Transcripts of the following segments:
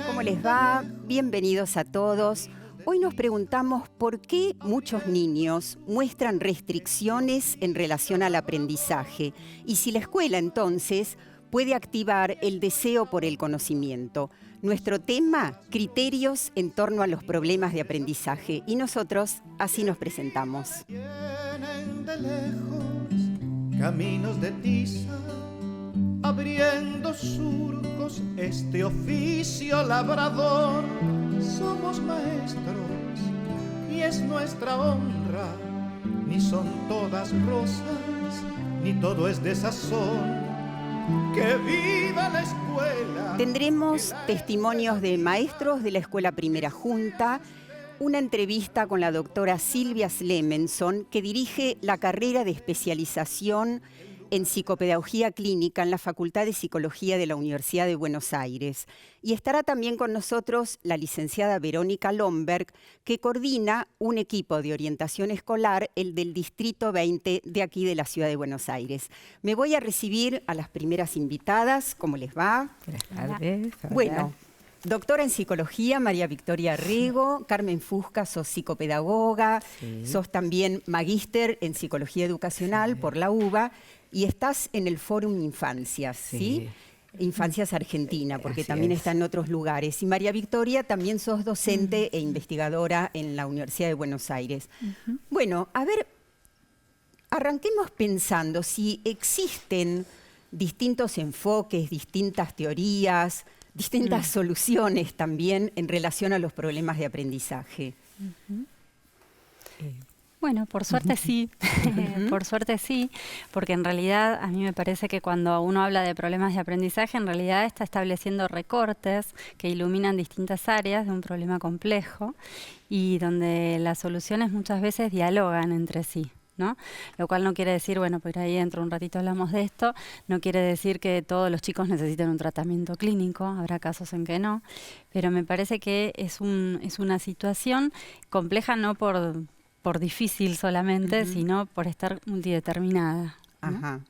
¿Cómo les va? Bienvenidos a todos. Hoy nos preguntamos por qué muchos niños muestran restricciones en relación al aprendizaje y si la escuela entonces puede activar el deseo por el conocimiento. Nuestro tema, criterios en torno a los problemas de aprendizaje, y nosotros así nos presentamos. Vienen de lejos caminos de tiza, abriendo surcos este oficio labrador. Somos maestros y es nuestra honra, ni son todas rosas, ni todo es desazón. ¡Que viva la escuela! Tendremos testimonios de maestros de la Escuela Primera Junta, una entrevista con la doctora Silvia Slemenson, que dirige la carrera de especialización en psicopedagogía clínica en la Facultad de Psicología de la Universidad de Buenos Aires. Y estará también con nosotros la licenciada Verónica Lomberg, que coordina un equipo de orientación escolar, el del Distrito 20 de aquí de la Ciudad de Buenos Aires. Me voy a recibir a las primeras invitadas. ¿Cómo les va? Buenas tardes. Bueno, doctora en psicología, María Victoria Rego. Carmen Fusca, sos psicopedagoga, sos también magíster en psicología educacional por la UBA y estás en el Fórum Infancias, ¿sí? Infancias Argentina, porque también está en otros lugares. Y María Victoria, también sos docente e investigadora en la Universidad de Buenos Aires. Bueno, a ver, arranquemos pensando si existen distintos enfoques, distintas teorías, distintas soluciones también en relación a los problemas de aprendizaje. Bueno, por suerte sí, por suerte sí, porque en realidad a mí me parece que cuando uno habla de problemas de aprendizaje, en realidad está estableciendo recortes que iluminan distintas áreas de un problema complejo y donde las soluciones muchas veces dialogan entre sí, ¿no? Lo cual no quiere decir, bueno, por ahí dentro un ratito hablamos de esto, no quiere decir que todos los chicos necesiten un tratamiento clínico, habrá casos en que no, pero me parece que es una situación compleja no por difícil solamente, sino por estar multideterminada, ¿no? Ajá.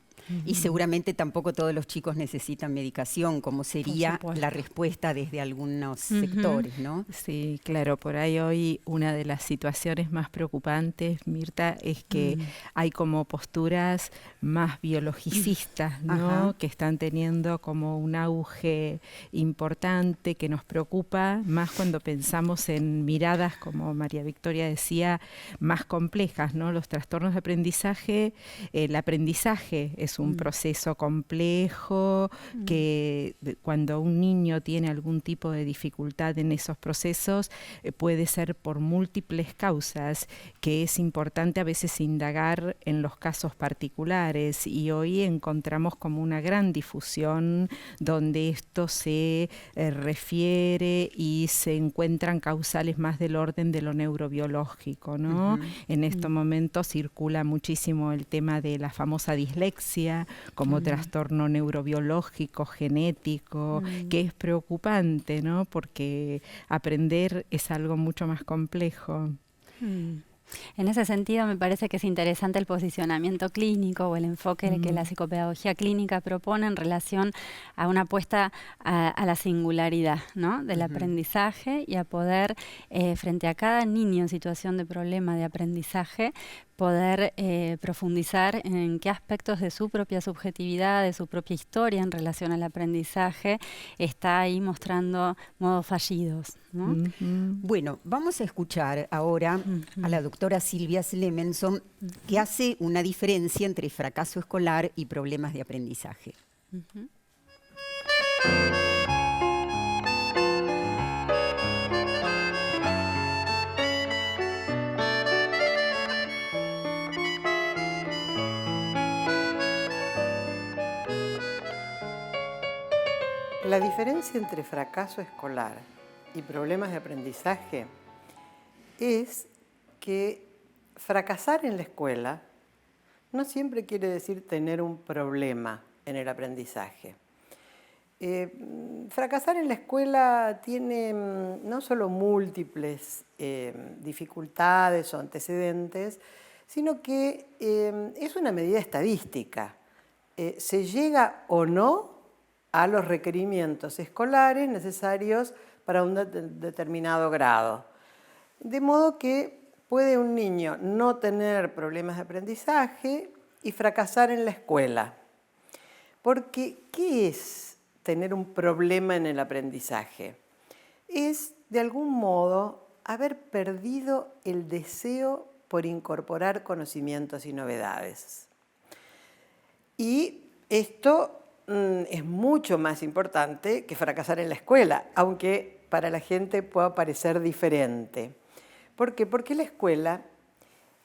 Y seguramente tampoco todos los chicos necesitan medicación, como sería la respuesta desde algunos sectores, ¿no? Sí, claro, por ahí hoy una de las situaciones más preocupantes, Mirta, es que hay como posturas más biologicistas, ¿no? Que están teniendo como un auge importante que nos preocupa, más cuando pensamos en miradas, como María Victoria decía, más complejas, ¿no? Los trastornos de aprendizaje, el aprendizaje es un proceso complejo que cuando un niño tiene algún tipo de dificultad en esos procesos puede ser por múltiples causas, que es importante a veces indagar en los casos particulares, y hoy encontramos como una gran difusión donde esto se refiere y se encuentran causales más del orden de lo neurobiológico, ¿no? En estos momentos circula muchísimo el tema de la famosa dislexia como trastorno neurobiológico, genético, que es preocupante, ¿no? Porque aprender es algo mucho más complejo. En ese sentido me parece que es interesante el posicionamiento clínico o el enfoque que la psicopedagogía clínica propone en relación a una apuesta a la singularidad, ¿no? Del aprendizaje y a poder, frente a cada niño en situación de problema de aprendizaje, poder profundizar en qué aspectos de su propia subjetividad, de su propia historia en relación al aprendizaje, está ahí mostrando modos fallidos, ¿no? Bueno, vamos a escuchar ahora a la doctora Silvia Slemenson, que hace una diferencia entre fracaso escolar y problemas de aprendizaje. La diferencia entre fracaso escolar y problemas de aprendizaje es que fracasar en la escuela no siempre quiere decir tener un problema en el aprendizaje. Fracasar en la escuela tiene no solo múltiples dificultades o antecedentes, sino que es una medida estadística. Se llega o no a los requerimientos escolares necesarios para un determinado grado. De modo que puede un niño no tener problemas de aprendizaje y fracasar en la escuela. Porque, ¿qué es tener un problema en el aprendizaje? Es, de algún modo, haber perdido el deseo por incorporar conocimientos y novedades. Y esto es mucho más importante que fracasar en la escuela, aunque para la gente pueda parecer diferente. ¿Por qué? Porque la escuela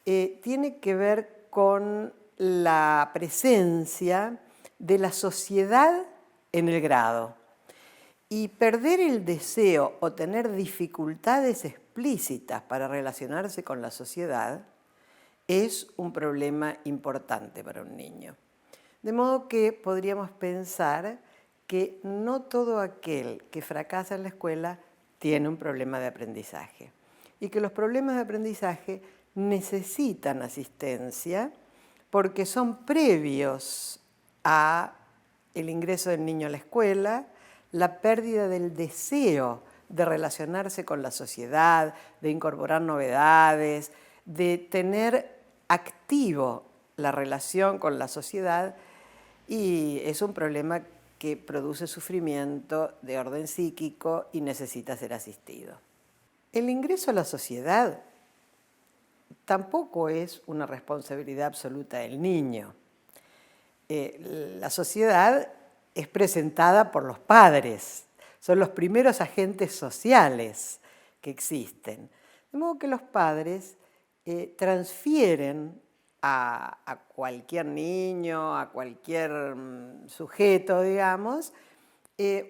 tiene que ver con la presencia de la sociedad en el grado. Y perder el deseo o tener dificultades explícitas para relacionarse con la sociedad es un problema importante para un niño. De modo que podríamos pensar que no todo aquel que fracasa en la escuela tiene un problema de aprendizaje y que los problemas de aprendizaje necesitan asistencia porque son previos a el ingreso del niño a la escuela, la pérdida del deseo de relacionarse con la sociedad, de incorporar novedades, de tener activo la relación con la sociedad, y es un problema que produce sufrimiento de orden psíquico y necesita ser asistido. El ingreso a la sociedad tampoco es una responsabilidad absoluta del niño. La sociedad es presentada por los padres, son los primeros agentes sociales que existen. De modo que los padres transfieren a cualquier niño, a cualquier sujeto, digamos,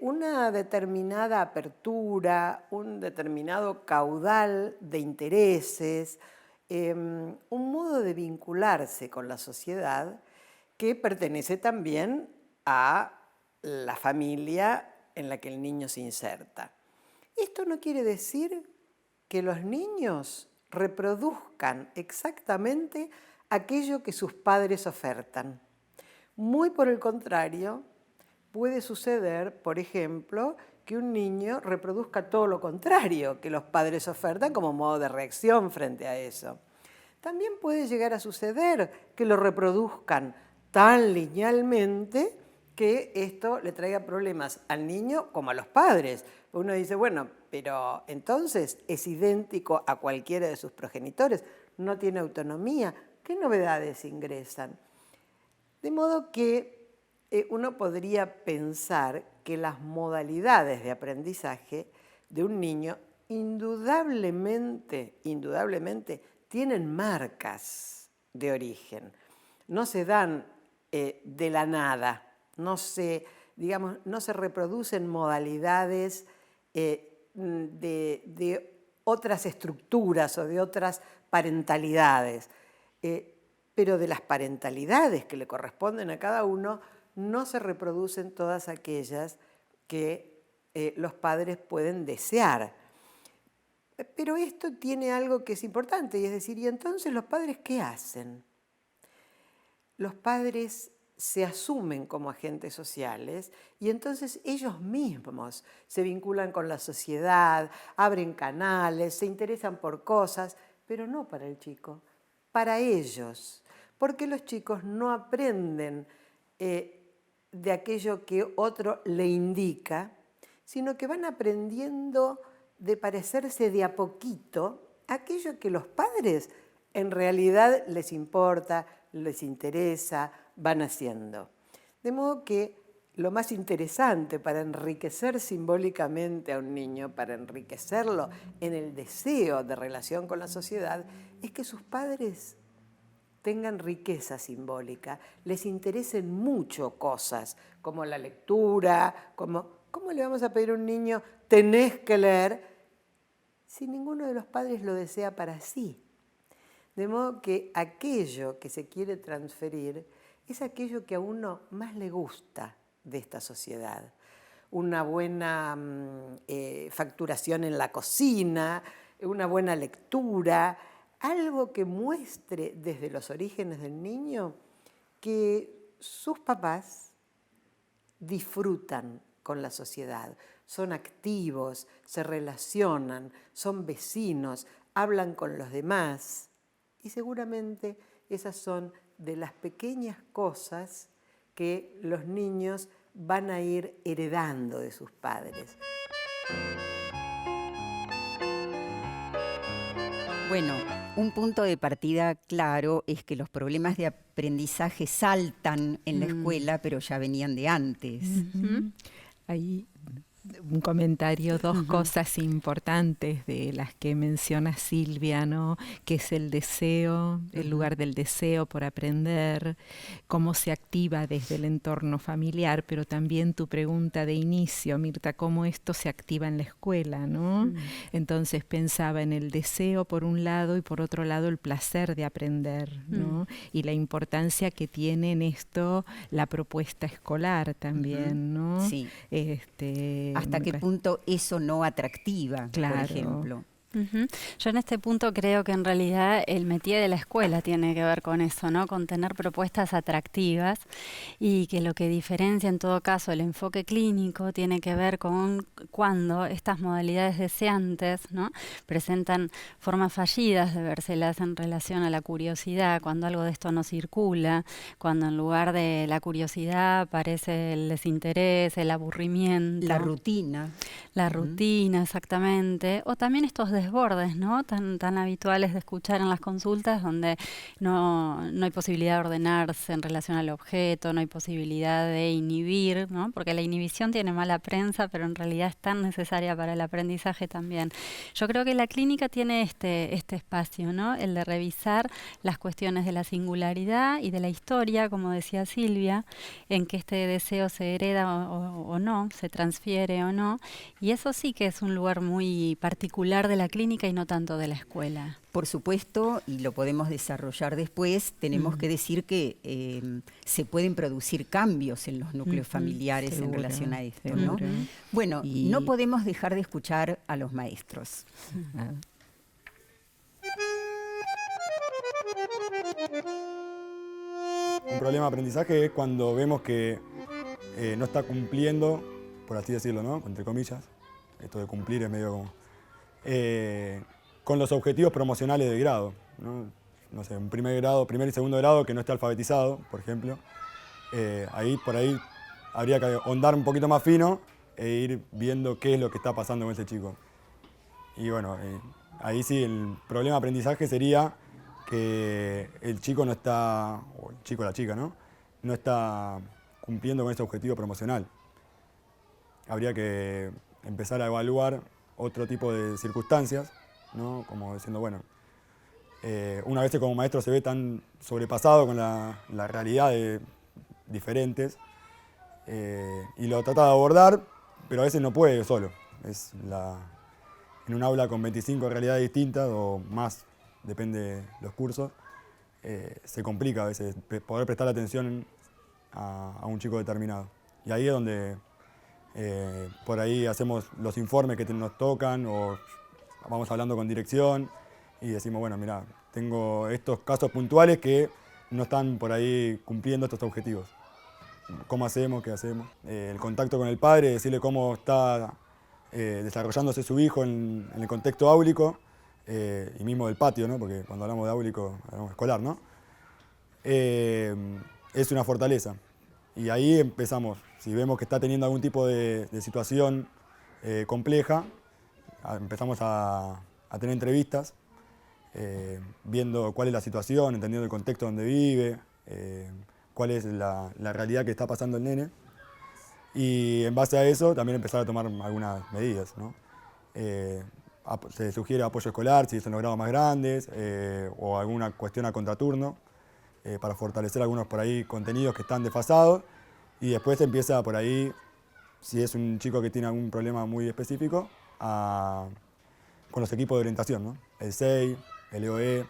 una determinada apertura, un determinado caudal de intereses, un modo de vincularse con la sociedad que pertenece también a la familia en la que el niño se inserta. Esto no quiere decir que los niños reproduzcan exactamente aquello que sus padres ofertan. Muy por el contrario, puede suceder, por ejemplo, que un niño reproduzca todo lo contrario que los padres ofertan como modo de reacción frente a eso. También puede llegar a suceder que lo reproduzcan tan linealmente que esto le traiga problemas al niño como a los padres. Uno dice, bueno, pero entonces es idéntico a cualquiera de sus progenitores, no tiene autonomía. ¿Qué novedades ingresan? De modo que uno podría pensar que las modalidades de aprendizaje de un niño indudablemente tienen marcas de origen. No se dan de la nada, no se reproducen modalidades de otras estructuras o de otras parentalidades. Pero de las parentalidades que le corresponden a cada uno, no se reproducen todas aquellas que los padres pueden desear. Pero esto tiene algo que es importante, y es decir, ¿y entonces los padres qué hacen? Los padres se asumen como agentes sociales y entonces ellos mismos se vinculan con la sociedad, abren canales, se interesan por cosas, pero no para el chico, para ellos. Porque los chicos no aprenden de aquello que otro le indica, sino que van aprendiendo de parecerse de a poquito a aquello que los padres en realidad les importa, les interesa, van haciendo. De modo que lo más interesante para enriquecer simbólicamente a un niño, para enriquecerlo en el deseo de relación con la sociedad, es que sus padres tengan riqueza simbólica, les interesen mucho cosas, como la lectura, ¿cómo le vamos a pedir a un niño, tenés que leer, si ninguno de los padres lo desea para sí? De modo que aquello que se quiere transferir es aquello que a uno más le gusta de esta sociedad. Una buena facturación en la cocina, una buena lectura, algo que muestre desde los orígenes del niño que sus papás disfrutan con la sociedad, son activos, se relacionan, son vecinos, hablan con los demás. Y seguramente esas son de las pequeñas cosas que los niños van a ir heredando de sus padres. Bueno, un punto de partida claro es que los problemas de aprendizaje saltan en la escuela, pero ya venían de antes. Ahí un comentario, dos cosas importantes de las que menciona Silvia, ¿no? Que es el deseo, el lugar del deseo por aprender, cómo se activa desde el entorno familiar, pero también tu pregunta de inicio, Mirta, cómo esto se activa en la escuela, ¿no? Entonces pensaba en el deseo por un lado y por otro lado el placer de aprender, ¿no? Y la importancia que tiene en esto la propuesta escolar también, ¿no? Sí. ¿Hasta qué punto eso no atractiva, claro, por ejemplo? Yo en este punto creo que en realidad el métier de la escuela tiene que ver con eso, ¿no? Con tener propuestas atractivas, y que lo que diferencia en todo caso el enfoque clínico tiene que ver con cuando estas modalidades deseantes, ¿no? Presentan formas fallidas de vérselas en relación a la curiosidad, cuando algo de esto no circula, cuando en lugar de la curiosidad aparece el desinterés, el aburrimiento. La rutina. La rutina, exactamente. O también estos desbordes, ¿no? Tan habituales de escuchar en las consultas, donde no hay posibilidad de ordenarse en relación al objeto, no hay posibilidad de inhibir, ¿no? Porque la inhibición tiene mala prensa, pero en realidad es tan necesaria para el aprendizaje también. Yo creo que la clínica tiene este espacio, ¿no? El de revisar las cuestiones de la singularidad y de la historia, como decía Silvia, en que este deseo se hereda o no, se transfiere o no. Y eso sí que es un lugar muy particular de la clínica y no tanto de la escuela. Por supuesto, y lo podemos desarrollar después, tenemos que decir que se pueden producir cambios en los núcleos familiares seguro, en relación a esto, seguro. ¿no? Bueno, no podemos dejar de escuchar a los maestros. Un problema de aprendizaje es cuando vemos que no está cumpliendo, por así decirlo, ¿no? Entre comillas. Esto de cumplir es medio como... con los objetivos promocionales del grado, ¿no? No sé, un primer y segundo grado que no esté alfabetizado, por ejemplo. Por ahí habría que ahondar un poquito más fino e ir viendo qué es lo que está pasando con ese chico. Y bueno, ahí sí el problema de aprendizaje sería que el chico no está, o el chico o la chica, ¿no? No está cumpliendo con ese objetivo promocional. Habría que empezar a evaluar otro tipo de circunstancias, ¿no? Como diciendo, bueno, una vez que como maestro se ve tan sobrepasado con la realidad de diferentes y lo trata de abordar, pero a veces no puede solo. En un aula con 25 realidades distintas o más, depende de los cursos, se complica a veces poder prestar atención a un chico determinado. Y ahí es donde por ahí hacemos los informes que nos tocan o vamos hablando con dirección y decimos, bueno, mira, tengo estos casos puntuales que no están por ahí cumpliendo estos objetivos. ¿Cómo hacemos? ¿Qué hacemos? El contacto con el padre, decirle cómo está desarrollándose su hijo en el contexto áulico y mismo del patio, ¿no? Porque cuando hablamos de áulico, hablamos escolar, ¿no? Es una fortaleza. Y ahí empezamos, si vemos que está teniendo algún tipo de situación compleja, empezamos a tener entrevistas, viendo cuál es la situación, entendiendo el contexto donde vive, cuál es la realidad que está pasando el nene. Y en base a eso también empezar a tomar algunas medidas, ¿no? Se sugiere apoyo escolar si son los grados más grandes o alguna cuestión a contraturno para fortalecer algunos por ahí contenidos que están desfasados y después empieza por ahí, si es un chico que tiene algún problema muy específico, con los equipos de orientación, ¿no? El SEI, el EOE,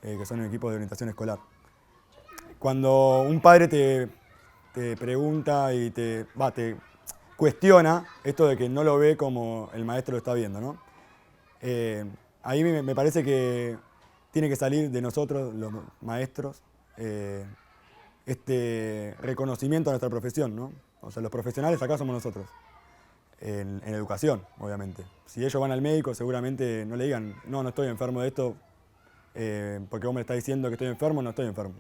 que son equipos de orientación escolar. Cuando un padre te pregunta y te cuestiona esto de que no lo ve como el maestro lo está viendo, ¿no? Ahí me parece que tiene que salir de nosotros, los maestros, este reconocimiento a nuestra profesión, ¿no? O sea, los profesionales acá somos nosotros, en educación, obviamente. Si ellos van al médico, seguramente no le digan, no estoy enfermo de esto, porque vos me estás diciendo que estoy enfermo, no estoy enfermo.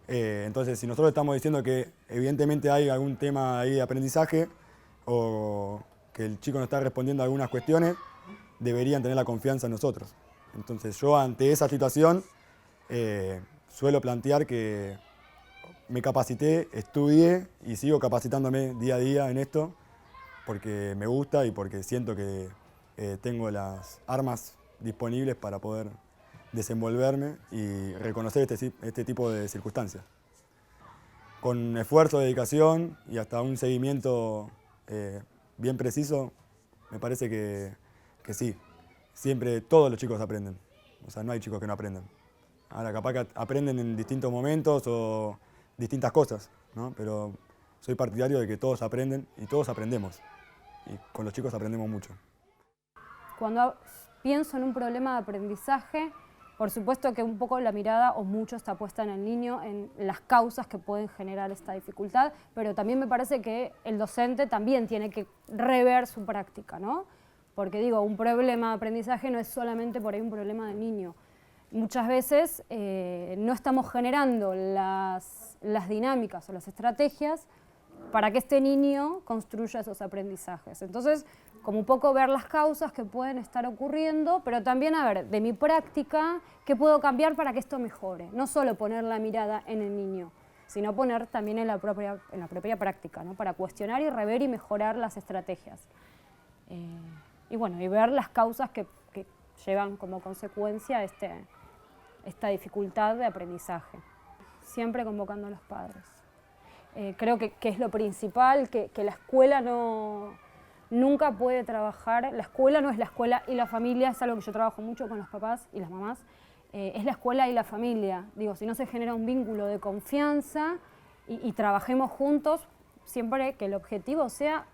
Entonces, si nosotros estamos diciendo que evidentemente hay algún tema ahí de aprendizaje, o que el chico no está respondiendo a algunas cuestiones, deberían tener la confianza en nosotros. Entonces yo ante esa situación suelo plantear que me capacité, estudié y sigo capacitándome día a día en esto porque me gusta y porque siento que tengo las armas disponibles para poder desenvolverme y reconocer este tipo de circunstancias. Con esfuerzo, dedicación y hasta un seguimiento bien preciso, me parece que sí. Siempre todos los chicos aprenden. O sea, no hay chicos que no aprendan. Ahora, capaz que aprenden en distintos momentos o distintas cosas, ¿no? Pero soy partidario de que todos aprenden y todos aprendemos. Y con los chicos aprendemos mucho. Cuando pienso en un problema de aprendizaje, por supuesto que un poco la mirada o mucho está puesta en el niño, en las causas que pueden generar esta dificultad, pero también me parece que el docente también tiene que rever su práctica, ¿no? Porque digo, un problema de aprendizaje no es solamente por ahí un problema del niño. Muchas veces no estamos generando las dinámicas o las estrategias para que este niño construya esos aprendizajes. Entonces, como un poco ver las causas que pueden estar ocurriendo, pero también, a ver, de mi práctica, ¿qué puedo cambiar para que esto mejore? No solo poner la mirada en el niño, sino poner también en la propia práctica, ¿no? Para cuestionar y rever y mejorar las estrategias. Y bueno, y ver las causas que llevan como consecuencia esta dificultad de aprendizaje. Siempre convocando a los padres. Creo que es lo principal, que la escuela nunca puede trabajar, la escuela no es la escuela y la familia, es algo que yo trabajo mucho con los papás y las mamás, es la escuela y la familia. Digo, si no se genera un vínculo de confianza y trabajemos juntos, siempre que el objetivo sea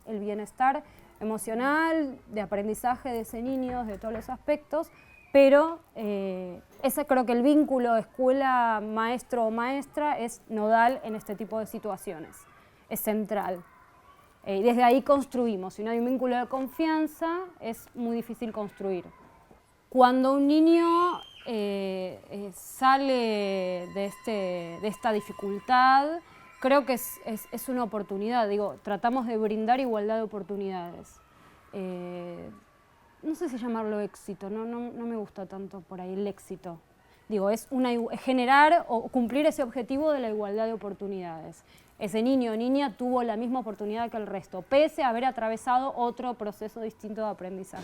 el bienestar emocional, de aprendizaje de ese niño, de todos los aspectos, pero creo que el vínculo escuela-maestro o maestra es nodal en este tipo de situaciones, es central. Desde ahí construimos, si no hay un vínculo de confianza es muy difícil construir. Cuando un niño sale de esta dificultad, creo que es una oportunidad, digo, tratamos de brindar igualdad de oportunidades. No sé si llamarlo éxito, no me gusta tanto por ahí el éxito. Digo, es generar o cumplir ese objetivo de la igualdad de oportunidades. Ese niño o niña tuvo la misma oportunidad que el resto, pese a haber atravesado otro proceso distinto de aprendizaje.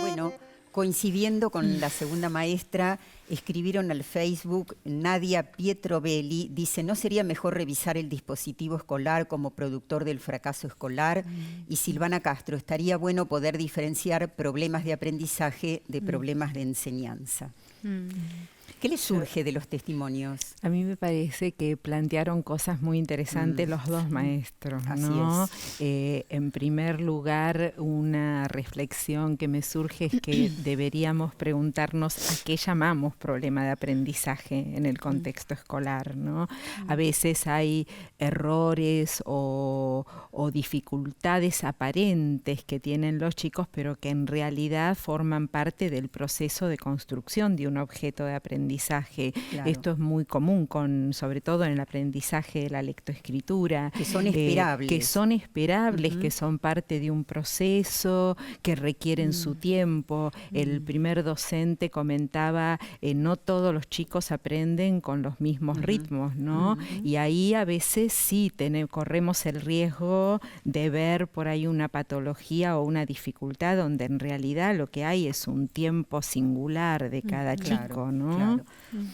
Bueno, coincidiendo con la segunda maestra, escribieron al Facebook, Nadia Pietroveli, dice, ¿no sería mejor revisar el dispositivo escolar como productor del fracaso escolar? Y Silvana Castro, estaría bueno poder diferenciar problemas de aprendizaje de problemas de enseñanza. ¿Qué les surge de los testimonios? A mí me parece que plantearon cosas muy interesantes los dos maestros, ¿no? Así es. En primer lugar, una reflexión que me surge es que deberíamos preguntarnos a qué llamamos problema de aprendizaje en el contexto escolar, ¿no? A veces hay errores o dificultades aparentes que tienen los chicos, pero que en realidad forman parte del proceso de construcción de un objeto de aprendizaje. Claro. Esto es muy común, sobre todo en el aprendizaje de la lectoescritura. Que son esperables. Que son parte de un proceso, que requieren su tiempo. El primer docente comentaba, no todos los chicos aprenden con los mismos ritmos, ¿no? Y ahí a veces sí corremos el riesgo de ver por ahí una patología o una dificultad donde en realidad lo que hay es un tiempo singular de cada chico, ¿no? Claro.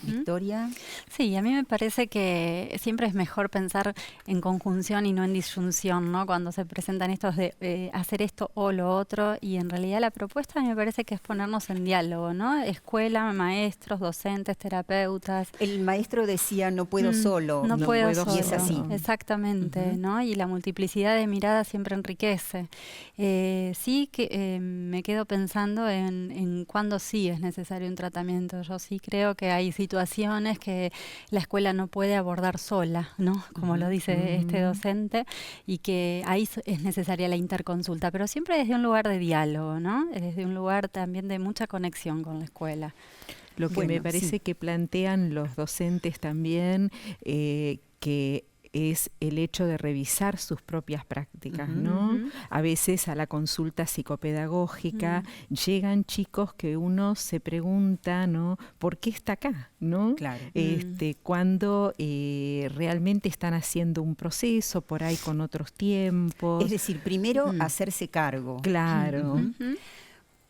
Victoria. Sí, a mí me parece que siempre es mejor pensar en conjunción y no en disyunción, ¿no? Cuando se presentan estos de hacer esto o lo otro, y en realidad la propuesta a mí me parece que es ponernos en diálogo, ¿no? Escuela, maestros, docentes, terapeutas. El maestro decía, no puedo solo. No puedo solo. Y es así. Exactamente, ¿no? Y la multiplicidad de miradas siempre enriquece. Sí que me quedo pensando en cuándo sí es necesario un tratamiento. Yo sí creo que hay situaciones que la escuela no puede abordar sola, ¿no? Como lo dice este docente, y que ahí es necesaria la interconsulta, pero siempre desde un lugar de diálogo, ¿no? Desde un lugar también de mucha conexión con la escuela. Lo que Bueno, me parece sí. que plantean los docentes también, que es el hecho de revisar sus propias prácticas, ¿no? A veces a la consulta psicopedagógica llegan chicos que uno se pregunta, ¿no? ¿Por qué está acá? ¿No? Claro. Cuando realmente están haciendo un proceso por ahí con otros tiempos. Es decir, primero hacerse cargo. Claro.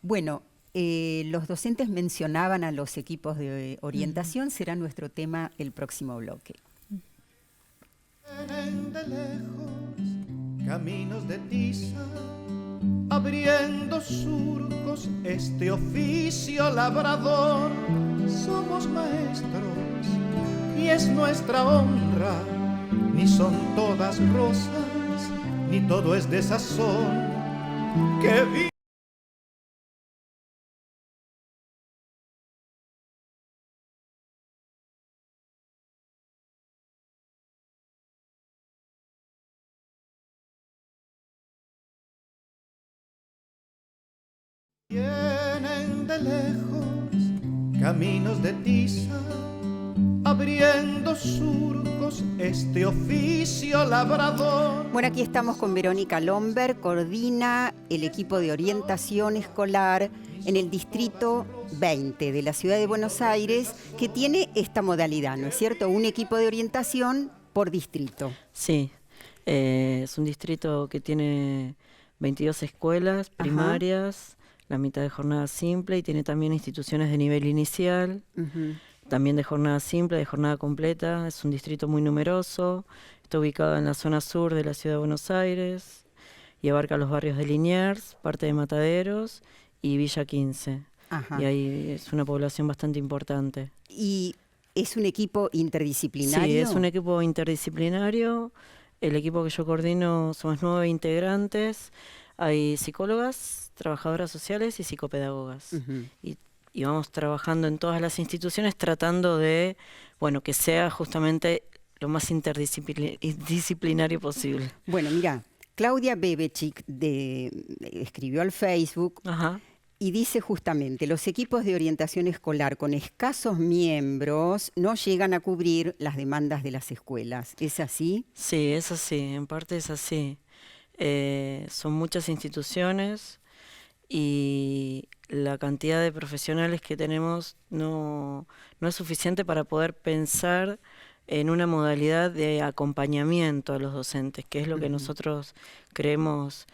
Bueno, los docentes mencionaban a los equipos de orientación, será nuestro tema el próximo bloque. Vienen de lejos caminos de tiza, abriendo surcos este oficio labrador. Somos maestros y es nuestra honra, ni son todas rosas, ni todo es de sazón. Que vienen de lejos caminos de tiza, abriendo surcos este oficio labrador. Bueno, aquí estamos con Verónica Lomberg, coordina el equipo de orientación escolar en el distrito 20 de la ciudad de Buenos Aires, que tiene esta modalidad, ¿no es cierto? Un equipo de orientación por distrito. Sí, es un distrito que tiene 22 escuelas primarias, la mitad de jornada simple, y tiene también instituciones de nivel inicial, también de jornada simple, de jornada completa. Es un distrito muy numeroso, está ubicado en la zona sur de la ciudad de Buenos Aires y abarca los barrios de Liniers, parte de Mataderos y Villa 15. Ajá. Y ahí es una población bastante importante. ¿Y es un equipo interdisciplinario? Sí, es un equipo interdisciplinario. El equipo que yo coordino somos 9 integrantes. Hay psicólogas, trabajadoras sociales y psicopedagogas. Y vamos trabajando en todas las instituciones tratando de, bueno, que sea justamente lo más interdisciplinario posible. Bueno, mira, Claudia Bebechik escribió al Facebook y dice justamente, los equipos de orientación escolar con escasos miembros no llegan a cubrir las demandas de las escuelas. ¿Es así? Sí, es así, en parte es así. Son muchas instituciones y la cantidad de profesionales que tenemos no es suficiente para poder pensar en una modalidad de acompañamiento a los docentes, que es lo que nosotros creemos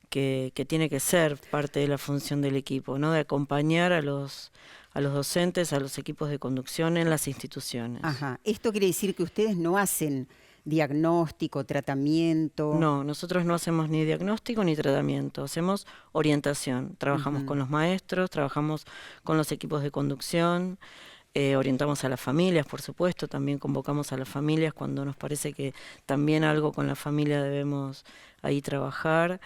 que tiene que ser parte de la función del equipo, ¿no? De acompañar a los docentes, a los equipos de conducción en las instituciones. Ajá. ¿Esto quiere decir que ustedes no hacen diagnóstico, tratamiento? No, nosotros no hacemos ni diagnóstico ni tratamiento, hacemos orientación. Trabajamos con los maestros, trabajamos con los equipos de conducción, orientamos a las familias, por supuesto, también convocamos a las familias cuando nos parece que también algo con la familia debemos ahí trabajar,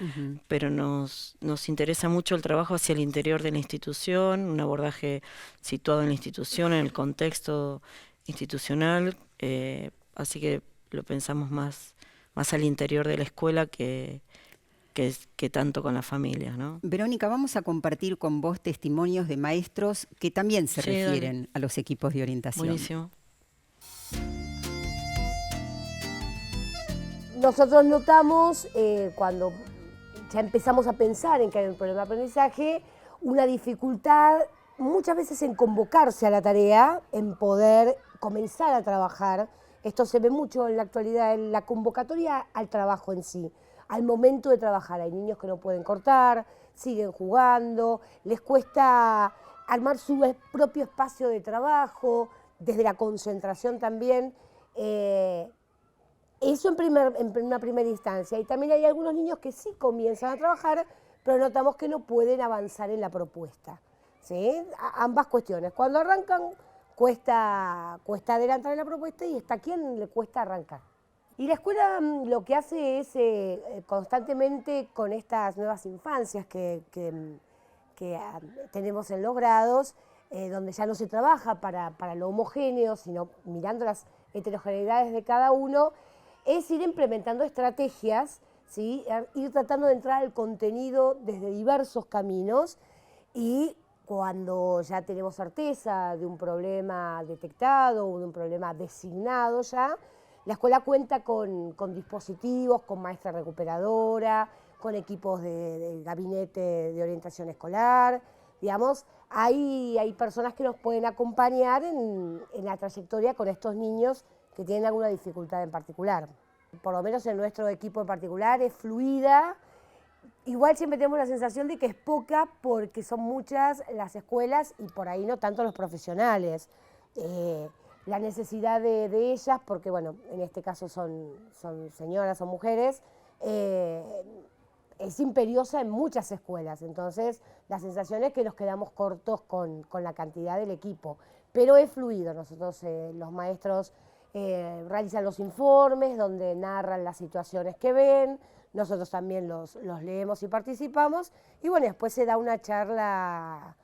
pero nos interesa mucho el trabajo hacia el interior de la institución, un abordaje situado en la institución, en el contexto institucional, así que lo pensamos más al interior de la escuela que tanto con la familia, ¿no? Verónica, vamos a compartir con vos testimonios de maestros que también se refieren a los equipos de orientación. Buenísimo. Nosotros notamos, cuando ya empezamos a pensar en que hay un problema de aprendizaje, una dificultad muchas veces en convocarse a la tarea, en poder comenzar a trabajar. Esto se ve mucho en la actualidad, en la convocatoria al trabajo en sí, al momento de trabajar. Hay niños que no pueden cortar, siguen jugando, les cuesta armar su propio espacio de trabajo, desde la concentración también. Eso en una primera instancia. Y también hay algunos niños que sí comienzan a trabajar, pero notamos que no pueden avanzar en la propuesta, ¿sí? Ambas cuestiones. Cuando arrancan, cuesta adelantar en la propuesta, y está quien le cuesta arrancar. Y la escuela lo que hace es constantemente con estas nuevas infancias que tenemos en los grados, donde ya no se trabaja para lo homogéneo, sino mirando las heterogeneidades de cada uno, es ir implementando estrategias, ¿sí? Ir tratando de entrar al contenido desde diversos caminos, y cuando ya tenemos certeza de un problema detectado o de un problema designado ya, la escuela cuenta con dispositivos, con maestra recuperadora, con equipos de gabinete de orientación escolar. Digamos, hay personas que nos pueden acompañar en la trayectoria con estos niños que tienen alguna dificultad en particular. Por lo menos en nuestro equipo en particular es fluida. Igual siempre tenemos la sensación de que es poca porque son muchas las escuelas y por ahí no tanto los profesionales. La necesidad de ellas, porque bueno, en este caso son señoras, son mujeres, es imperiosa en muchas escuelas. Entonces la sensación es que nos quedamos cortos con la cantidad del equipo. Pero es fluido. Nosotros, los maestros, realizan los informes donde narran las situaciones que ven. Nosotros también los leemos y participamos, y bueno, después se da una charla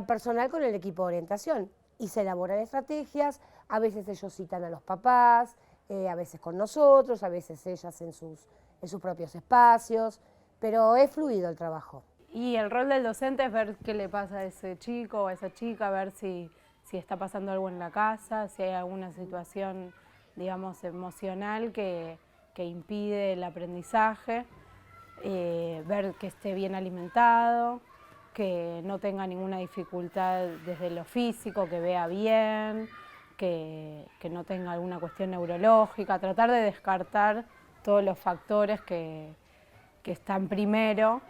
personal con el equipo de orientación y se elaboran estrategias. A veces ellos citan a los papás, a veces con nosotros, a veces ellas en sus propios espacios, pero es fluido el trabajo. Y el rol del docente es ver qué le pasa a ese chico o a esa chica, ver si está pasando algo en la casa, si hay alguna situación, digamos, emocional que impide el aprendizaje, ver que esté bien alimentado, que no tenga ninguna dificultad desde lo físico, que vea bien, que no tenga alguna cuestión neurológica, tratar de descartar todos los factores que están primero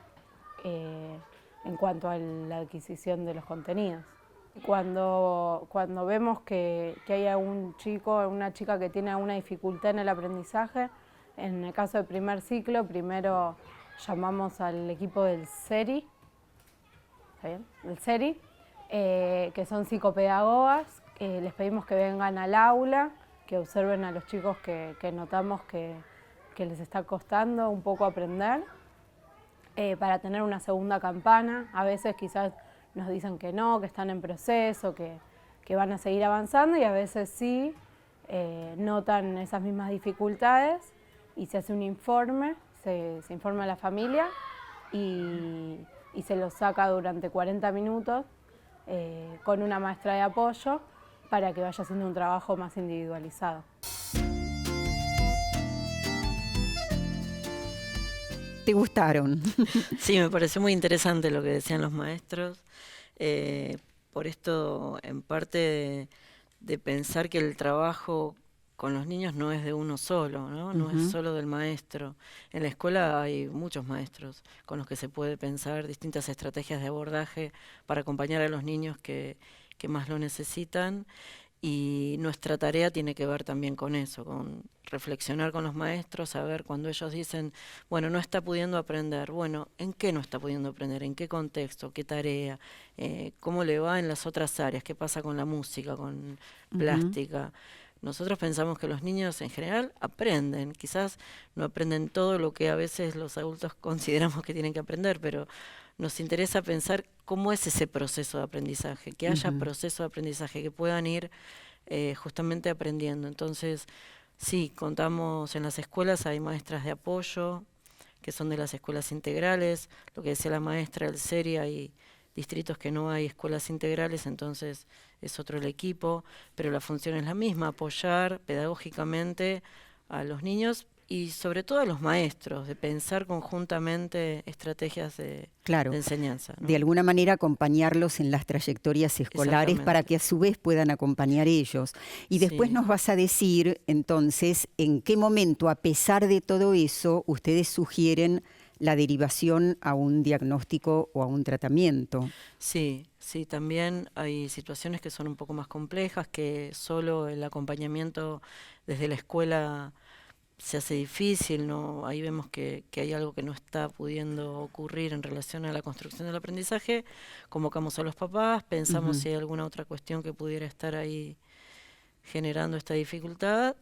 en cuanto a la adquisición de los contenidos. Cuando vemos que hay algún chico o una chica que tiene alguna dificultad en el aprendizaje, en el caso del primer ciclo, primero llamamos al equipo del CERI, ¿está bien? El CERI, que son psicopedagogas, les pedimos que vengan al aula, que observen a los chicos que notamos que les está costando un poco aprender, para tener una segunda campana. A veces quizás nos dicen que no, que están en proceso, que van a seguir avanzando, y a veces sí notan esas mismas dificultades y se hace un informe, se informa a la familia y se lo saca durante 40 minutos con una maestra de apoyo para que vaya haciendo un trabajo más individualizado. ¿Te gustaron? Sí, me pareció muy interesante lo que decían los maestros. Por esto, en parte de pensar que el trabajo con los niños no es de uno solo, ¿no? No es solo del maestro. En la escuela hay muchos maestros con los que se puede pensar distintas estrategias de abordaje para acompañar a los niños que más lo necesitan. Y nuestra tarea tiene que ver también con eso, con reflexionar con los maestros, saber cuando ellos dicen, bueno, no está pudiendo aprender, bueno, ¿en qué no está pudiendo aprender? ¿En qué contexto? ¿Qué tarea? ¿Cómo le va en las otras áreas? ¿Qué pasa con la música, con plástica? Nosotros pensamos que los niños en general aprenden, quizás no aprenden todo lo que a veces los adultos consideramos que tienen que aprender, pero nos interesa pensar cómo es ese proceso de aprendizaje, que haya proceso de aprendizaje, que puedan ir justamente aprendiendo. Entonces, sí, contamos en las escuelas, hay maestras de apoyo, que son de las escuelas integrales, lo que decía la maestra del CERI, hay distritos que no hay escuelas integrales, entonces es otro el equipo, pero la función es la misma, apoyar pedagógicamente a los niños y sobre todo a los maestros, de pensar conjuntamente estrategias de enseñanza, ¿no? De alguna manera acompañarlos en las trayectorias escolares para que a su vez puedan acompañar ellos. Y después nos vas a decir entonces en qué momento, a pesar de todo eso, ustedes sugieren la derivación a un diagnóstico o a un tratamiento. Sí, también hay situaciones que son un poco más complejas, que solo el acompañamiento desde la escuela se hace difícil, ¿no? Ahí vemos que hay algo que no está pudiendo ocurrir en relación a la construcción del aprendizaje. Convocamos a los papás, pensamos si hay alguna otra cuestión que pudiera estar ahí generando esta dificultad.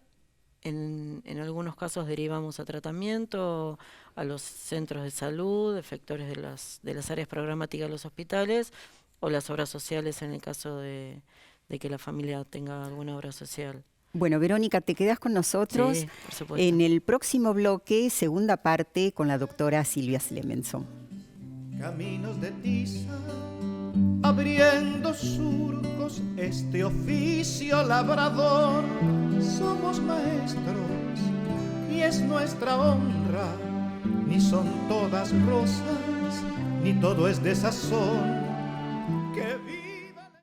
En algunos casos derivamos a tratamiento, a los centros de salud, efectores de las áreas programáticas de los hospitales, o las obras sociales en el caso de que la familia tenga alguna obra social. Bueno, Verónica, te quedas con nosotros. Sí, por supuesto. En el próximo bloque, segunda parte, con la doctora Silvia Slemenson. Caminos de tiza, abriendo surcos, este oficio labrador. Somos maestros y es nuestra honra. Ni son todas rosas, ni todo es de sazón. Que viva la...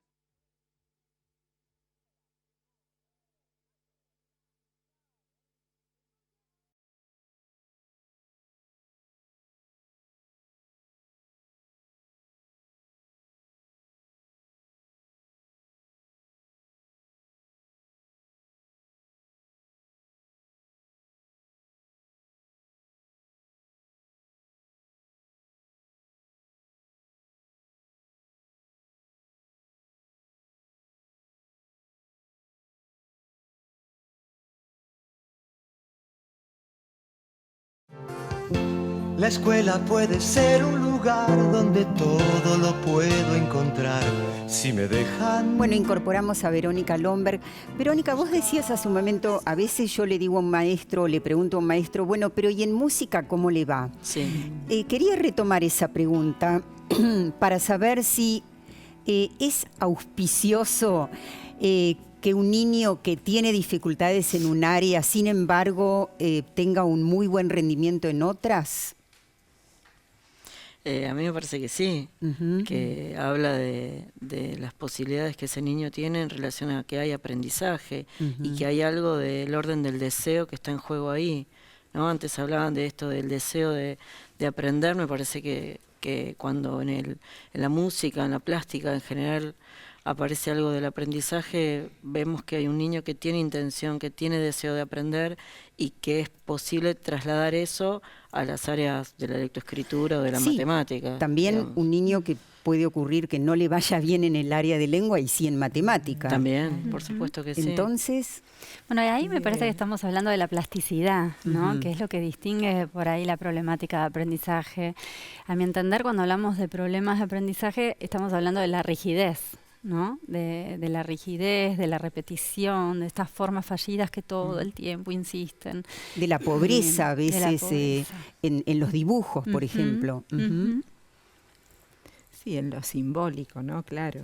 La escuela puede ser un lugar donde todo lo puedo encontrar, si me dejan. Bueno, incorporamos a Verónica Lomberg. Verónica, vos decías hace un momento, a veces yo le digo a un maestro, le pregunto a un maestro, bueno, pero ¿y en música cómo le va? Sí. Quería retomar esa pregunta para saber si es auspicioso que un niño que tiene dificultades en un área, sin embargo, tenga un muy buen rendimiento en otras. A mí me parece que sí, que habla de las posibilidades que ese niño tiene en relación a que hay aprendizaje y que hay algo del orden del deseo que está en juego ahí, ¿no? Antes hablaban de esto del deseo de aprender. Me parece que cuando en la música, en la plástica en general, aparece algo del aprendizaje, vemos que hay un niño que tiene intención, que tiene deseo de aprender y que es posible trasladar eso a las áreas de la lectoescritura o de la matemática. También, digamos, un niño que puede ocurrir que no le vaya bien en el área de lengua y sí en matemática. También, por supuesto que sí. Entonces... Bueno, y ahí me parece que estamos hablando de la plasticidad, ¿no? Que es lo que distingue por ahí la problemática de aprendizaje. A mi entender, cuando hablamos de problemas de aprendizaje, estamos hablando de la rigidez, ¿no? De la rigidez, de la repetición, de estas formas fallidas que todo el tiempo insisten. De la pobreza a veces en los dibujos, por ejemplo. Sí, en lo simbólico, ¿no? Claro.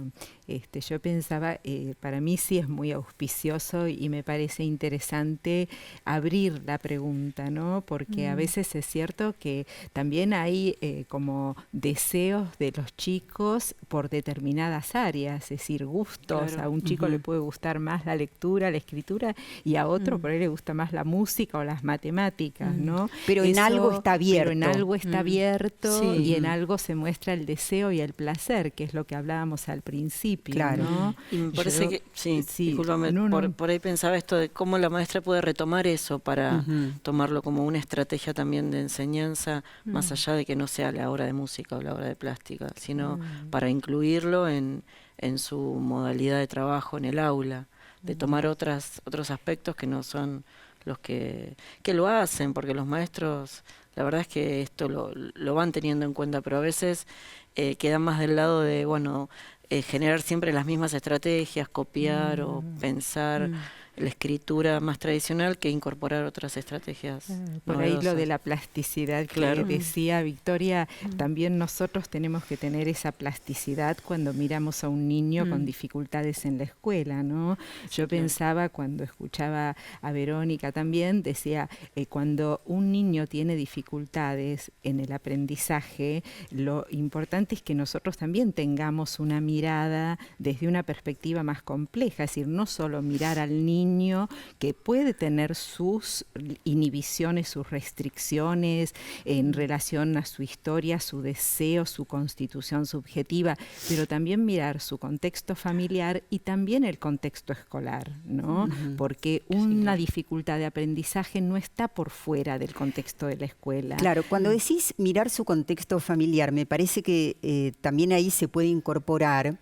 Yo pensaba, para mí sí es muy auspicioso y me parece interesante abrir la pregunta, ¿no? Porque a veces es cierto que también hay como deseos de los chicos por determinadas áreas, es decir, gustos. Claro. A un chico le puede gustar más la lectura, la escritura, y a otro por ahí le gusta más la música o las matemáticas, ¿no? Pero en algo está abierto. Pero en algo está abierto, Sí. y en algo se muestra el deseo y el placer, que es lo que hablábamos al principio. Claro. ¿No? Y me parece que, discúlpame, por ahí pensaba esto de cómo la maestra puede retomar eso para tomarlo como una estrategia también de enseñanza, más allá de que no sea la hora de música o la hora de plástica, sino para incluirlo en su modalidad de trabajo en el aula, de tomar otros aspectos que no son los que lo hacen, porque los maestros, la verdad es que esto lo van teniendo en cuenta, pero a veces quedan más del lado de, bueno, generar siempre las mismas estrategias, copiar o pensar la escritura más tradicional que incorporar otras estrategias. Por ahí lo de la plasticidad que decía Victoria, también nosotros tenemos que tener esa plasticidad cuando miramos a un niño con dificultades en la escuela, ¿no? Yo pensaba cuando escuchaba a Verónica también, decía, cuando un niño tiene dificultades en el aprendizaje, lo importante es que nosotros también tengamos una mirada desde una perspectiva más compleja, es decir, no solo mirar al niño que puede tener sus inhibiciones, sus restricciones en relación a su historia, su deseo, su constitución subjetiva, pero también mirar su contexto familiar y también el contexto escolar, ¿no? Porque una dificultad de aprendizaje no está por fuera del contexto de la escuela. Claro, cuando decís mirar su contexto familiar, me parece que también ahí se puede incorporar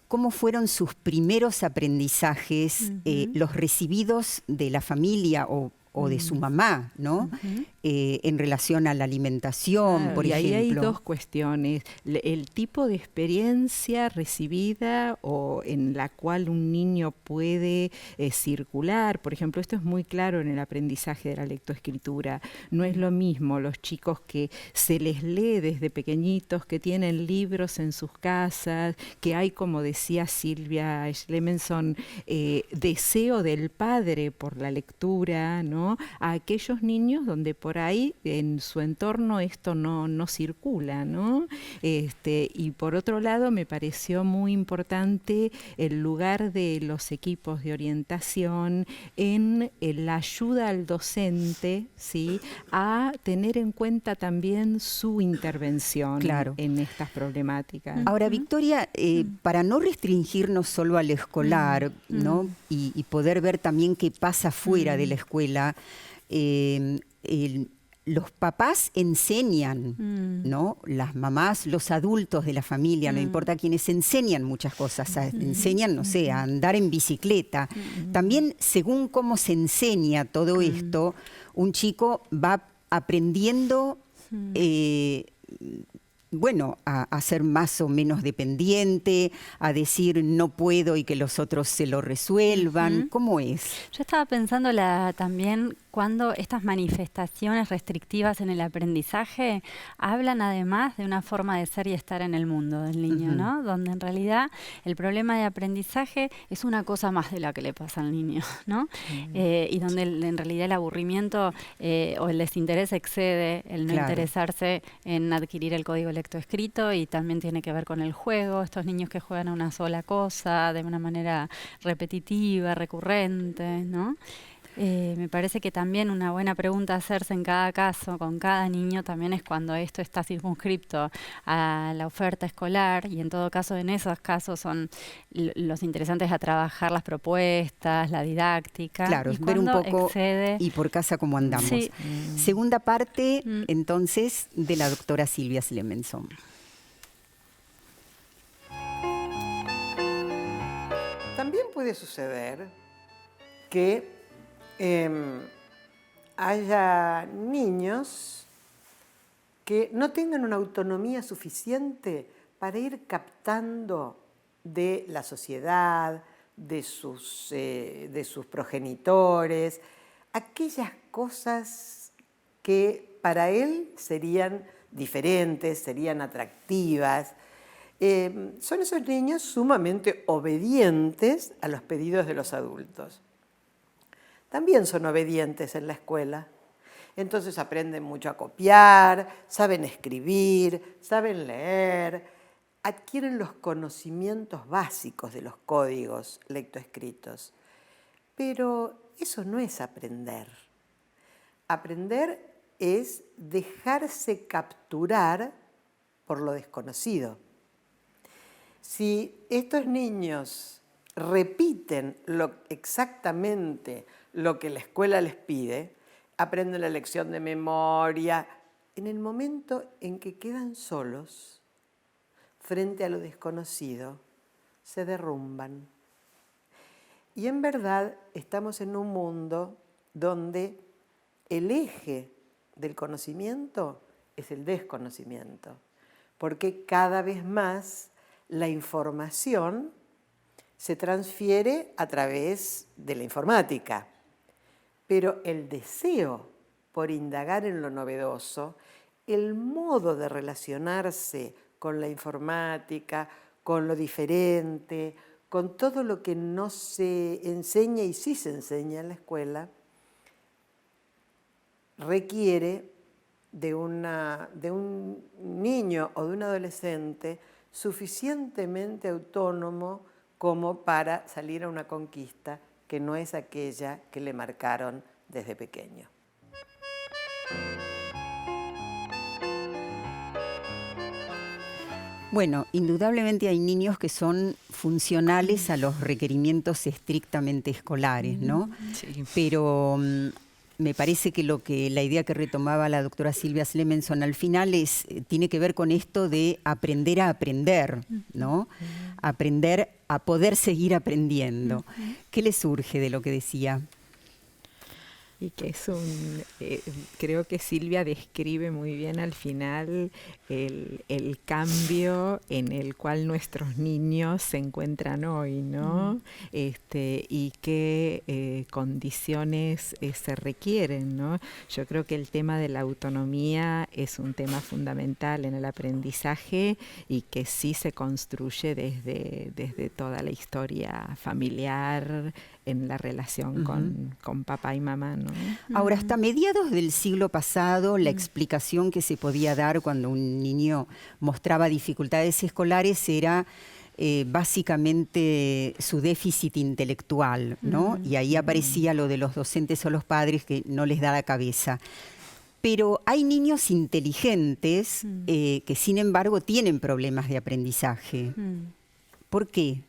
cómo fueron sus primeros aprendizajes, los recibidos de la familia o o de su mamá, ¿no? En relación a la alimentación, por y ejemplo. ahí hay dos cuestiones. El tipo de experiencia recibida o en la cual un niño puede circular. Por ejemplo, esto es muy claro en el aprendizaje de la lectoescritura. No es lo mismo los chicos que se les lee desde pequeñitos, que tienen libros en sus casas, que hay, como decía Silvia Schlemenson, deseo del padre por la lectura, ¿no? A aquellos niños donde por ahí en su entorno esto no circula, ¿no? Y por otro lado me pareció muy importante el lugar de los equipos de orientación en la ayuda al docente, ¿sí? A tener en cuenta también su intervención en estas problemáticas. Ahora, Victoria, para no restringirnos solo al escolar, ¿no? Y poder ver también qué pasa fuera de la escuela, los papás enseñan, ¿no? Las mamás, los adultos de la familia, no importa quiénes, enseñan muchas cosas. Enseñan, no sé, a andar en bicicleta. También, según cómo se enseña todo esto, un chico va aprendiendo bueno, a ser más o menos dependiente, a decir no puedo y que los otros se lo resuelvan. ¿Cómo es? Yo estaba pensando también cuando estas manifestaciones restrictivas en el aprendizaje hablan además de una forma de ser y estar en el mundo del niño, ¿no? Donde en realidad el problema de aprendizaje es una cosa más de la que le pasa al niño, ¿no? Y donde en realidad el aburrimiento o el desinterés excede el no interesarse en adquirir el código lectoescrito, y también tiene que ver con el juego, estos niños que juegan a una sola cosa de una manera repetitiva, recurrente, ¿no? Me parece que también una buena pregunta a hacerse en cada caso, con cada niño, también es cuando esto está circunscripto a la oferta escolar, y en todo caso, en esos casos son los interesantes a trabajar las propuestas, la didáctica. Claro, ver un poco y por casa cómo andamos. Sí. Segunda parte, entonces, de la doctora Silvia Schlemenson. También puede suceder que haya niños que no tengan una autonomía suficiente para ir captando de la sociedad, de sus progenitores, aquellas cosas que para él serían diferentes, serían atractivas. Son esos niños sumamente obedientes a los pedidos de los adultos. También son obedientes en la escuela. Entonces aprenden mucho a copiar, saben escribir, saben leer, adquieren los conocimientos básicos de los códigos lectoescritos. Pero eso no es aprender. Aprender es dejarse capturar por lo desconocido. Si estos niños repiten exactamente lo que la escuela les pide, aprenden la lección de memoria, en el momento en que quedan solos frente a lo desconocido, se derrumban. Y en verdad estamos en un mundo donde el eje del conocimiento es el desconocimiento, porque cada vez más la información se transfiere a través de la informática. Pero el deseo por indagar en lo novedoso, el modo de relacionarse con la informática, con lo diferente, con todo lo que no se enseña y sí se enseña en la escuela, requiere de un niño o de un adolescente suficientemente autónomo como para salir a una conquista que no es aquella que le marcaron desde pequeño. Bueno, indudablemente hay niños que son funcionales a los requerimientos estrictamente escolares, ¿no? Sí. Pero me parece que la idea que retomaba la doctora Silvia Schlemenson al final tiene que ver con esto de aprender a aprender, ¿no? Aprender a poder seguir aprendiendo. ¿Qué le surge de lo que decía? Y que es creo que Silvia describe muy bien al final el cambio en el cual nuestros niños se encuentran hoy, ¿no? Y qué condiciones se requieren, ¿no? Yo creo que el tema de la autonomía es un tema fundamental en el aprendizaje y que sí se construye desde toda la historia familiar, en la relación con papá y mamá, ¿no? Ahora, hasta mediados del siglo pasado, la explicación que se podía dar cuando un niño mostraba dificultades escolares era básicamente su déficit intelectual, ¿no? Y ahí aparecía lo de los docentes o los padres que no les da la cabeza. Pero hay niños inteligentes que, sin embargo, tienen problemas de aprendizaje. ¿Por qué?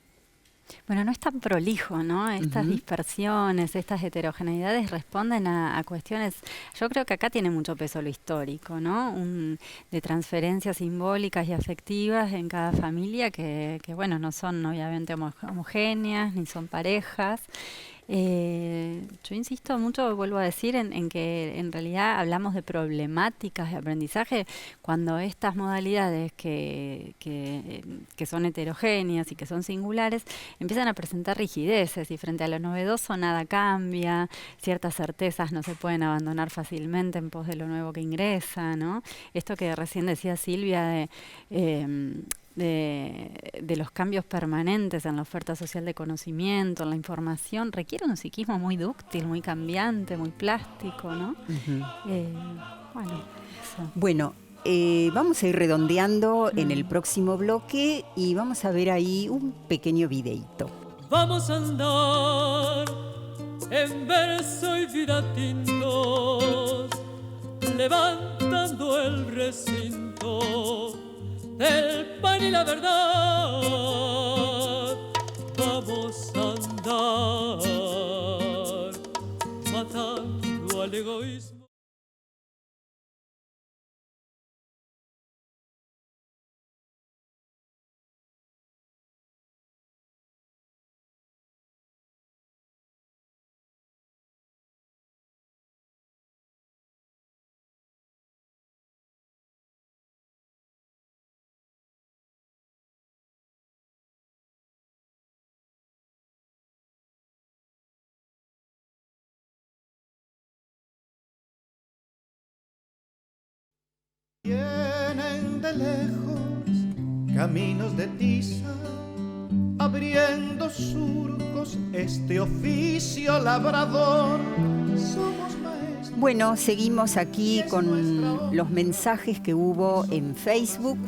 Bueno, no es tan prolijo, ¿no? Estas dispersiones, estas heterogeneidades responden a cuestiones, yo creo que acá tiene mucho peso lo histórico, ¿no? De transferencias simbólicas y afectivas en cada familia que bueno, no son obviamente homogéneas, ni son parejas. Yo insisto mucho, vuelvo a decir, en que en realidad hablamos de problemáticas de aprendizaje cuando estas modalidades que son heterogéneas y que son singulares empiezan a presentar rigideces y frente a lo novedoso nada cambia, ciertas certezas no se pueden abandonar fácilmente en pos de lo nuevo que ingresa, ¿no? Esto que recién decía Silvia de los cambios permanentes en la oferta social de conocimiento, en la información, requiere un psiquismo muy dúctil, muy cambiante, muy plástico, ¿no? Bueno, vamos a ir redondeando en el próximo bloque y vamos a ver ahí un pequeño videíto. Vamos a andar en verso y vida tintos, levantando el recinto del pan y la verdad. Vamos a andar matando al egoísmo. Vienen de lejos caminos de tiza, abriendo surcos este oficio labrador. Somos maestros. Bueno, seguimos aquí con los mensajes que hubo en Facebook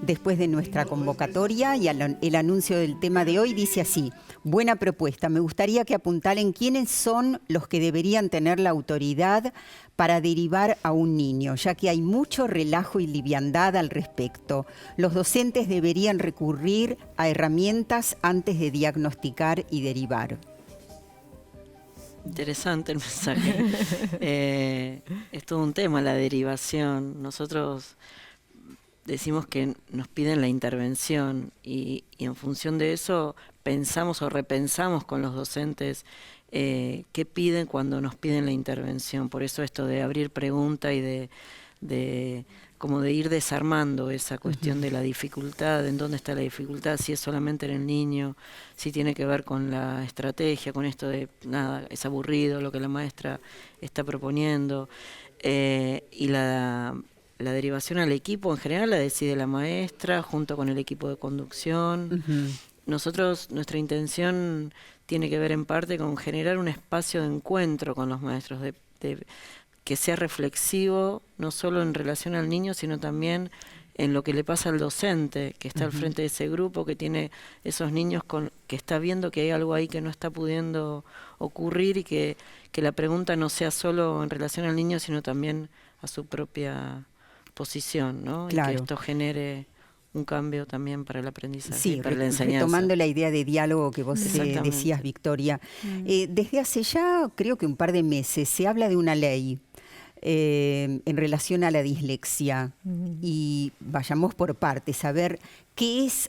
después de nuestra convocatoria y el anuncio del tema de hoy dice así: buena propuesta, me gustaría que apuntalen quiénes son los que deberían tener la autoridad para derivar a un niño, ya que hay mucho relajo y liviandad al respecto. Los docentes deberían recurrir a herramientas antes de diagnosticar y derivar. Interesante el mensaje. Es todo un tema la derivación. Nosotros decimos que nos piden la intervención y en función de eso pensamos o repensamos con los docentes qué piden cuando nos piden la intervención. Por eso esto de abrir pregunta y de como de ir desarmando esa cuestión de la dificultad, en dónde está la dificultad, si es solamente en el niño, si tiene que ver con la estrategia, con esto de nada, es aburrido lo que la maestra está proponiendo, y la derivación al equipo en general la decide la maestra junto con el equipo de conducción. Nuestra intención tiene que ver en parte con generar un espacio de encuentro con los maestros, que sea reflexivo, no solo en relación al niño, sino también en lo que le pasa al docente, que está al frente de ese grupo, que tiene esos niños que está viendo que hay algo ahí que no está pudiendo ocurrir y que la pregunta no sea solo en relación al niño, sino también a su propia posición, ¿no? Claro. Y que esto genere un cambio también para el aprendizaje, sí, para la enseñanza. Retomando la idea de diálogo que vos decías, Victoria. Desde hace ya, creo que un par de meses, se habla de una ley en relación a la dislexia. Y vayamos por partes, a ver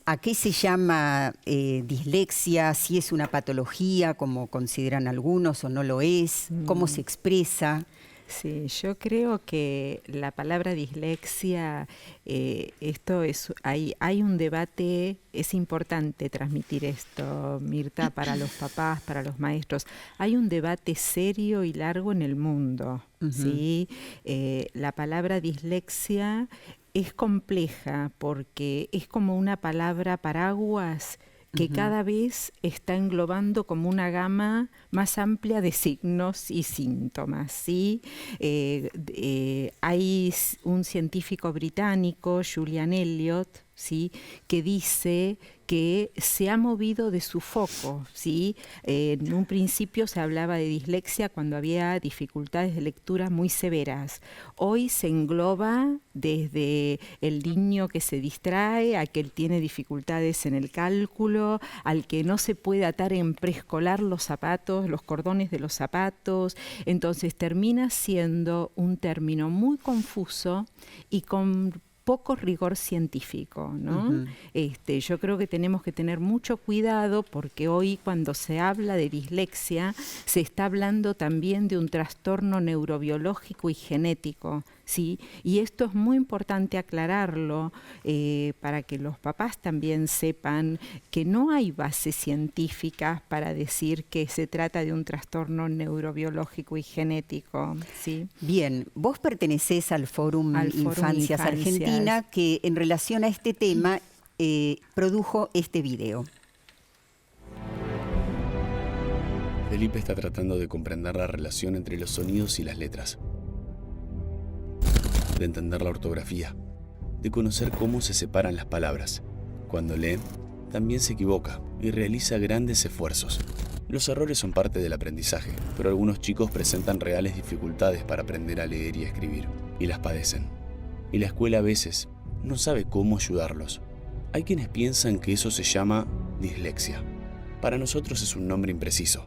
a qué se llama dislexia, si es una patología, como consideran algunos, o no lo es, cómo se expresa. Sí, yo creo que la palabra dislexia, hay un debate, es importante transmitir esto, Mirta, para los papás, para los maestros. Hay un debate serio y largo en el mundo, ¿sí? La palabra dislexia es compleja porque es como una palabra paraguas que cada vez está englobando como una gama más amplia de signos y síntomas, ¿sí? Hay un científico británico, Julian Elliott, ¿sí?, que dice que se ha movido de su foco, ¿sí? En un principio se hablaba de dislexia cuando había dificultades de lectura muy severas. Hoy se engloba desde el niño que se distrae, a que él tiene dificultades en el cálculo, al que no se puede atar en preescolar los zapatos, los cordones de los zapatos. Entonces termina siendo un término muy confuso y con poco rigor científico, ¿no? Yo creo que tenemos que tener mucho cuidado porque hoy cuando se habla de dislexia se está hablando también de un trastorno neurobiológico y genético, ¿sí? Y esto es muy importante aclararlo para que los papás también sepan que no hay bases científicas para decir que se trata de un trastorno neurobiológico y genético, ¿sí? Bien, vos pertenecés al Fórum Infancias Argentina, que en relación a este tema produjo este video. Felipe está tratando de comprender la relación entre los sonidos y las letras, de entender la ortografía, de conocer cómo se separan las palabras. Cuando lee, también se equivoca y realiza grandes esfuerzos. Los errores son parte del aprendizaje, pero algunos chicos presentan reales dificultades para aprender a leer y escribir, y las padecen. Y la escuela a veces no sabe cómo ayudarlos. Hay quienes piensan que eso se llama dislexia. Para nosotros es un nombre impreciso,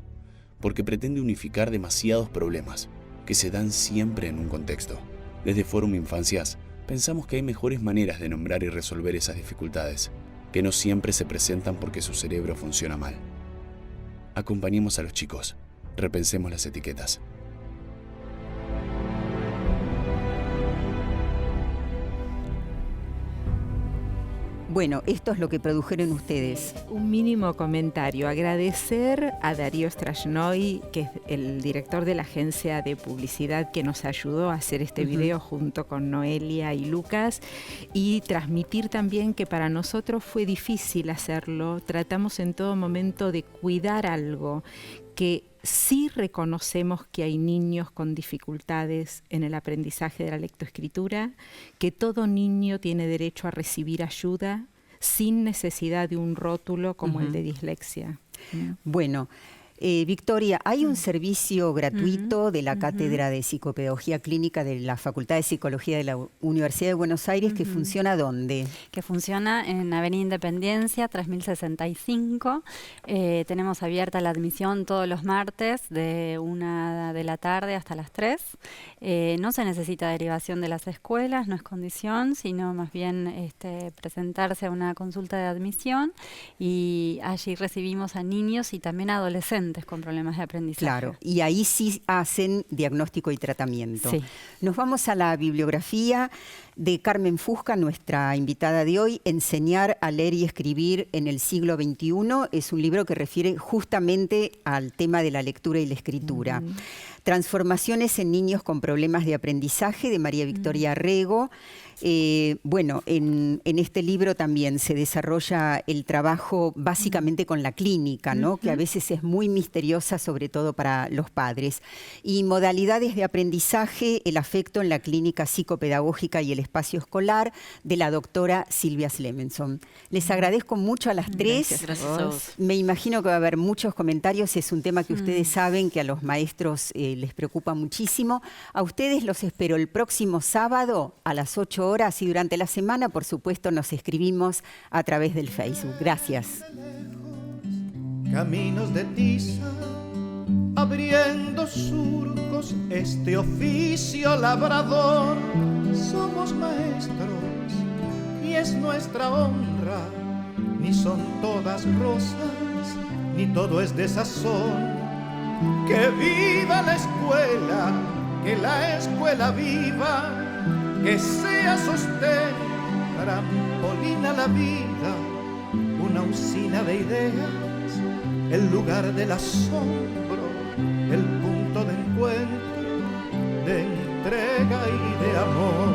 porque pretende unificar demasiados problemas que se dan siempre en un contexto. Desde Fórum Infancias pensamos que hay mejores maneras de nombrar y resolver esas dificultades, que no siempre se presentan porque su cerebro funciona mal. Acompañemos a los chicos, repensemos las etiquetas. Bueno, esto es lo que produjeron ustedes. Un mínimo comentario. Agradecer a Darío Strashnoy, que es el director de la agencia de publicidad que nos ayudó a hacer este video junto con Noelia y Lucas, y transmitir también que para nosotros fue difícil hacerlo. Tratamos en todo momento de cuidar algo que sí reconocemos que hay niños con dificultades en el aprendizaje de la lectoescritura, que todo niño tiene derecho a recibir ayuda sin necesidad de un rótulo como el de dislexia. Bueno, Victoria, hay un servicio gratuito de la Cátedra de Psicopedagogía Clínica de la Facultad de Psicología de la Universidad de Buenos Aires, que funciona ¿dónde? Que funciona en Avenida Independencia, 3065. Tenemos abierta la admisión todos los martes de 1 de la tarde hasta las 3. No se necesita derivación de las escuelas, no es condición, sino más bien presentarse a una consulta de admisión, y allí recibimos a niños y también a adolescentes con problemas de aprendizaje. Claro, y ahí sí hacen diagnóstico y tratamiento. Sí. Nos vamos a la bibliografía de Carmen Fusca, nuestra invitada de hoy, Enseñar a leer y escribir en el siglo XXI. Es un libro que refiere justamente al tema de la lectura y la escritura. Transformaciones en niños con problemas de aprendizaje, de María Victoria Arrego. Bueno, en este libro también se desarrolla el trabajo básicamente con la clínica, ¿no? Que a veces es muy misteriosa, sobre todo para los padres. Y modalidades de aprendizaje, el afecto en la clínica psicopedagógica y el espacio escolar, de la doctora Silvia Slemenson. Les agradezco mucho a las tres. Gracias a vos. Me imagino que va a haber muchos comentarios. Es un tema que ustedes saben que a los maestros les preocupa muchísimo. A ustedes los espero el próximo sábado a las 8 horas, y durante la semana, por supuesto, nos escribimos a través del Facebook. Gracias. Caminos de tiza, abriendo surcos este oficio labrador. Somos maestros y es nuestra honra, ni son todas rosas, ni todo es de sazón. Que viva la escuela, que la escuela viva, que sea sostén, trampolina la vida, una usina de ideas, el lugar del asombro, el punto de encuentro, de entrega y de amor.